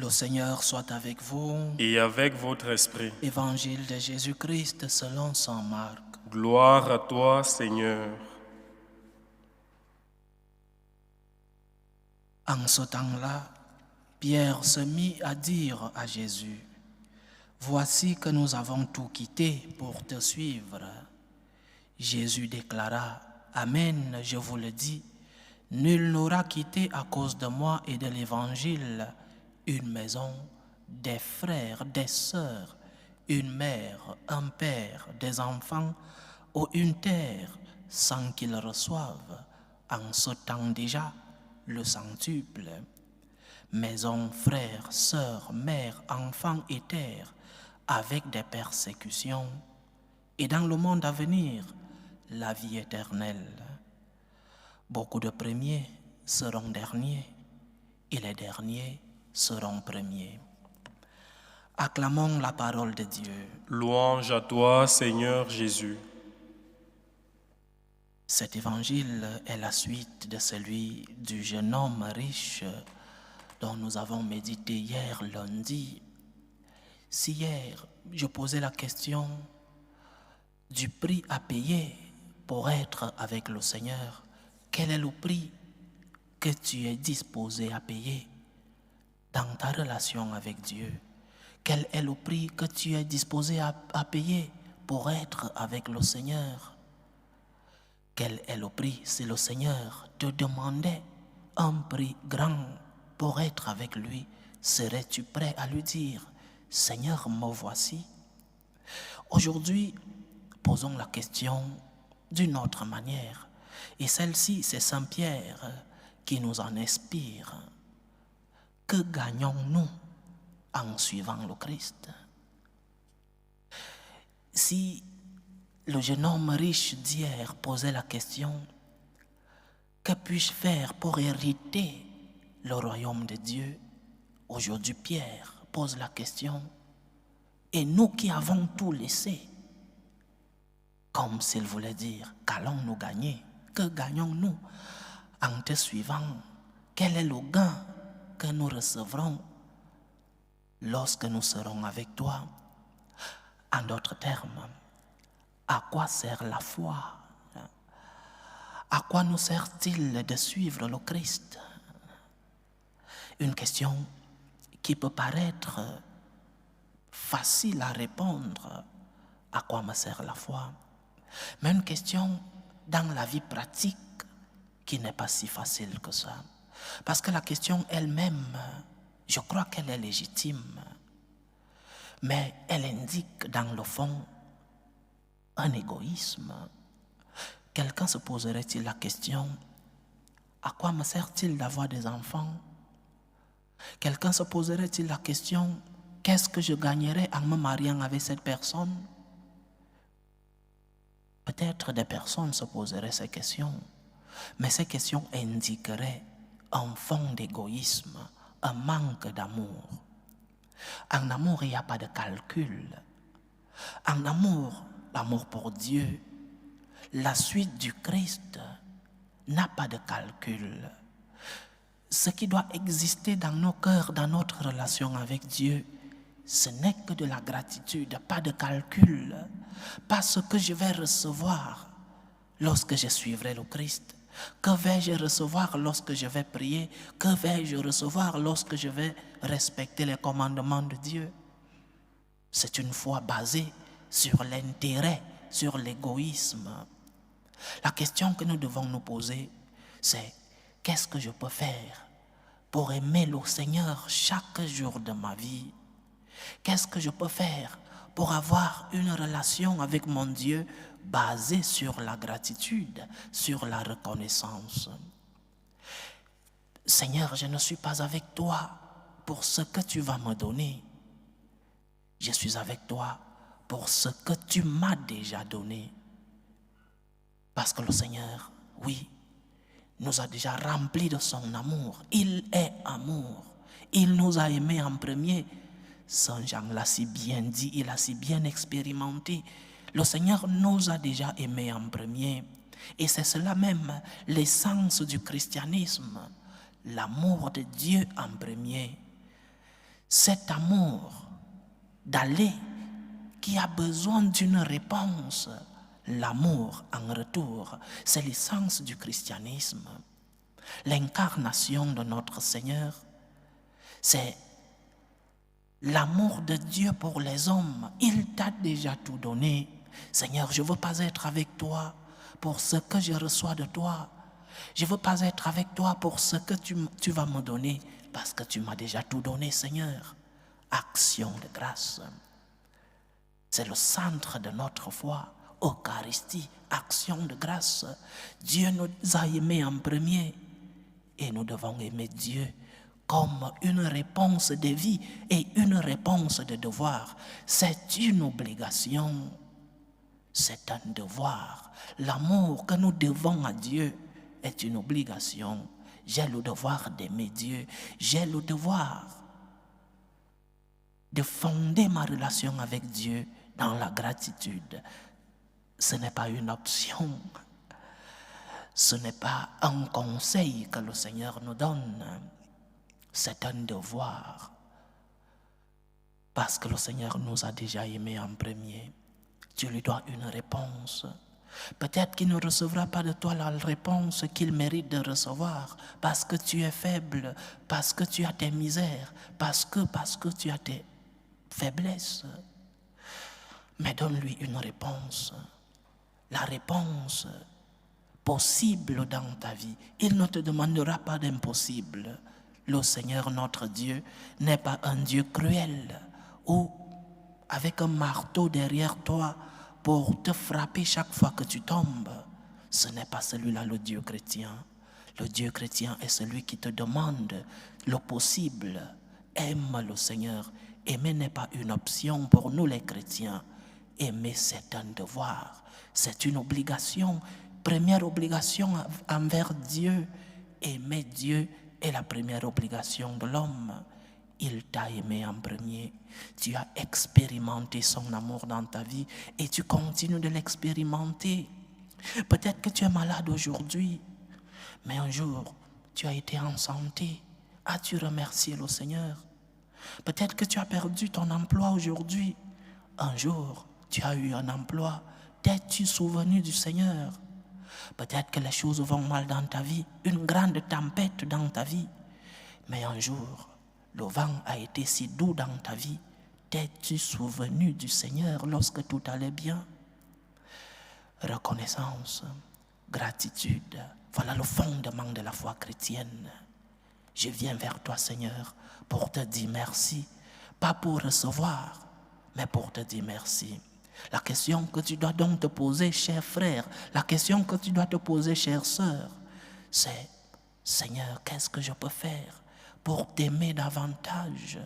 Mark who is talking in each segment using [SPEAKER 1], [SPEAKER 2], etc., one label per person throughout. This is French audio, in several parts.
[SPEAKER 1] Le Seigneur soit avec vous.
[SPEAKER 2] Et avec votre esprit.
[SPEAKER 1] Évangile de Jésus-Christ selon saint Marc.
[SPEAKER 2] Gloire à toi, Seigneur.
[SPEAKER 1] En ce temps-là, Pierre se mit à dire à Jésus, « Voici que nous avons tout quitté pour te suivre. » Jésus déclara, « Amen, je vous le dis, nul n'aura quitté à cause de moi et de l'Évangile une maison, des frères, des sœurs, une mère, un père, des enfants ou une terre sans qu'il reçoive en ce temps déjà le centuple. Maison, frères, sœurs, mères, enfants et terre avec des persécutions et dans le monde à venir la vie éternelle. Beaucoup de premiers seront derniers et les derniers seront premiers. » Acclamons la parole de Dieu.
[SPEAKER 2] Louange à toi, Seigneur Jésus.
[SPEAKER 1] Cet évangile est la suite de celui du jeune homme riche dont nous avons médité hier lundi. Si hier, je posais la question du prix à payer pour être avec le Seigneur, quel est le prix que tu es disposé à payer dans ta relation avec Dieu? Quel est le prix que tu es disposé à payer pour être avec le Seigneur? Quel est le prix si le Seigneur te demandait un prix grand pour être avec lui? Serais-tu prêt à lui dire, « Seigneur, me voici » ? Aujourd'hui, posons la question d'une autre manière. Et celle-ci, c'est Saint Pierre qui nous en inspire. Que gagnons-nous en suivant le Christ? Si le jeune homme riche d'hier posait la question, que puis-je faire pour hériter le royaume de Dieu? Aujourd'hui, Pierre pose la question, et nous qui avons tout laissé, comme s'il voulait dire, qu'allons-nous gagner? Que gagnons-nous en te suivant? Quel est le gain que nous recevrons lorsque nous serons avec toi? En d'autres termes, à quoi sert la foi? À quoi nous sert-il de suivre le Christ? Une question qui peut paraître facile à répondre. À quoi me sert la foi? Mais une question dans la vie pratique qui n'est pas si facile que ça. Parce que la question elle-même, je crois qu'elle est légitime. Mais elle indique dans le fond un égoïsme. Quelqu'un se poserait-il la question, à quoi me sert-il d'avoir des enfants? Quelqu'un se poserait-il la question, qu'est-ce que je gagnerais en me mariant avec cette personne? Peut-être des personnes se poseraient ces questions, mais ces questions indiqueraient un fond d'égoïsme, un manque d'amour. En amour, il n'y a pas de calcul. En amour, l'amour pour Dieu, la suite du Christ n'a pas de calcul. Ce qui doit exister dans nos cœurs, dans notre relation avec Dieu, ce n'est que de la gratitude, pas de calcul, pas ce que je vais recevoir lorsque je suivrai le Christ. Que vais-je recevoir lorsque je vais prier? Que vais-je recevoir lorsque je vais respecter les commandements de Dieu? C'est une foi basée sur l'intérêt, sur l'égoïsme. La question que nous devons nous poser, c'est qu'est-ce que je peux faire pour aimer le Seigneur chaque jour de ma vie? Qu'est-ce que je peux faire pour avoir une relation avec mon Dieu basée sur la gratitude, sur la reconnaissance? Seigneur, je ne suis pas avec toi pour ce que tu vas me donner. Je suis avec toi pour ce que tu m'as déjà donné. Parce que le Seigneur, oui, nous a déjà remplis de son amour. Il est amour. Il nous a aimés en premier. Saint Jean l'a si bien dit, il a si bien expérimenté. Le Seigneur nous a déjà aimés en premier. Et c'est cela même l'essence du christianisme. L'amour de Dieu en premier. cet amour d'aller qui a besoin d'une réponse. L'amour en retour, c'est l'essence du christianisme. L'incarnation de notre Seigneur, c'est l'amour de Dieu pour les hommes. Il t'a déjà tout donné. Seigneur, je ne veux pas être avec toi pour ce que je reçois de toi. Je ne veux pas être avec toi pour ce que tu vas me donner, parce que tu m'as déjà tout donné, Seigneur. Action de grâce. C'est le centre de notre foi. Eucharistie, action de grâce. Dieu nous a aimés en premier et nous devons aimer Dieu comme une réponse de vie et une réponse de devoir. C'est une obligation, c'est un devoir. L'amour que nous devons à Dieu est une obligation. J'ai le devoir d'aimer Dieu, j'ai le devoir de fonder ma relation avec Dieu dans la gratitude. Ce n'est pas une option, ce n'est pas un conseil que le Seigneur nous donne, c'est un devoir. Parce que le Seigneur nous a déjà aimés en premier. Tu lui dois une réponse. Peut-être qu'il ne recevra pas de toi la réponse qu'il mérite de recevoir, parce que tu es faible, parce que tu as tes misères, parce que tu as tes faiblesses. Mais donne-lui une réponse. La réponse possible dans ta vie. Il ne te demandera pas d'impossible. Le Seigneur notre Dieu n'est pas un Dieu cruel ou avec un marteau derrière toi pour te frapper chaque fois que tu tombes. Ce n'est pas celui-là le Dieu chrétien. Le Dieu chrétien est celui qui te demande le possible. Aime le Seigneur. Aimer n'est pas une option pour nous les chrétiens. Aimer, c'est un devoir. C'est une obligation. Première obligation envers Dieu. Aimer Dieu est la première obligation de l'homme. Il t'a aimé en premier. Tu as expérimenté son amour dans ta vie et tu continues de l'expérimenter. Peut-être que tu es malade aujourd'hui, mais un jour, tu as été en santé. As-tu remercié le Seigneur? Peut-être que tu as perdu ton emploi aujourd'hui. Un jour, tu as eu un emploi. T'es-tu souvenu du Seigneur? Peut-être que les choses vont mal dans ta vie, une grande tempête dans ta vie. Mais un jour, le vent a été si doux dans ta vie. T'es-tu souvenu du Seigneur lorsque tout allait bien? Reconnaissance, gratitude, voilà le fondement de la foi chrétienne. Je viens vers toi, Seigneur, pour te dire merci, pas pour recevoir, mais pour te dire merci. La question que tu dois donc te poser, cher frère, la question que tu dois te poser, chère sœur, c'est, Seigneur, qu'est-ce que je peux faire pour t'aimer davantage?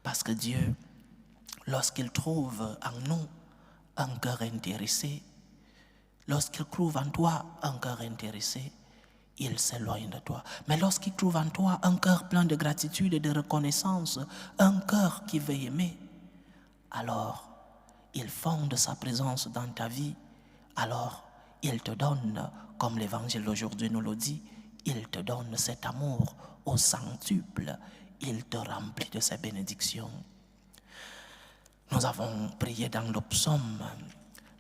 [SPEAKER 1] Parce que Dieu, lorsqu'il trouve en nous un cœur intéressé, lorsqu'il trouve en toi un cœur intéressé, il s'éloigne de toi. Mais lorsqu'il trouve en toi un cœur plein de gratitude et de reconnaissance, un cœur qui veut aimer, alors il fonde sa présence dans ta vie. Alors il te donne, comme l'évangile d'aujourd'hui nous le dit, il te donne cet amour au centuple. Il te remplit de ses bénédictions. Nous avons prié dans le psaume.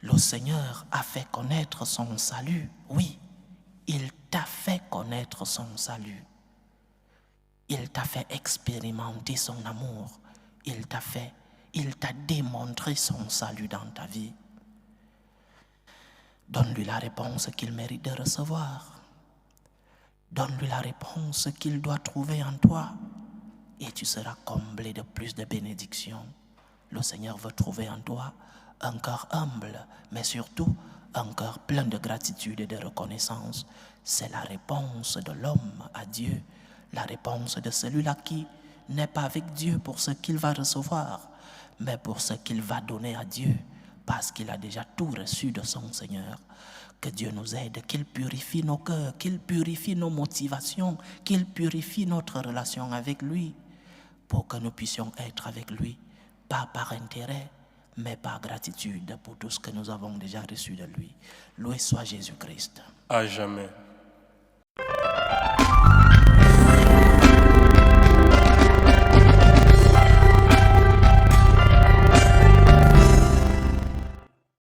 [SPEAKER 1] Le Seigneur a fait connaître son salut. Oui, il t'a fait connaître son salut. Il t'a fait expérimenter son amour. Il t'a démontré son salut dans ta vie. Donne-lui la réponse qu'il mérite de recevoir. Donne-lui la réponse qu'il doit trouver en toi. Et tu seras comblé de plus de bénédictions. Le Seigneur veut trouver en toi un cœur humble, mais surtout un cœur plein de gratitude et de reconnaissance. C'est la réponse de l'homme à Dieu, la réponse de celui-là qui n'est pas avec Dieu pour ce qu'il va recevoir, mais pour ce qu'il va donner à Dieu, parce qu'il a déjà tout reçu de son Seigneur. Que Dieu nous aide, qu'il purifie nos cœurs, qu'il purifie nos motivations, qu'il purifie notre relation avec lui, pour que nous puissions être avec lui, pas par intérêt, mais par gratitude pour tout ce que nous avons déjà reçu de lui. Loué soit Jésus-Christ.
[SPEAKER 2] À jamais.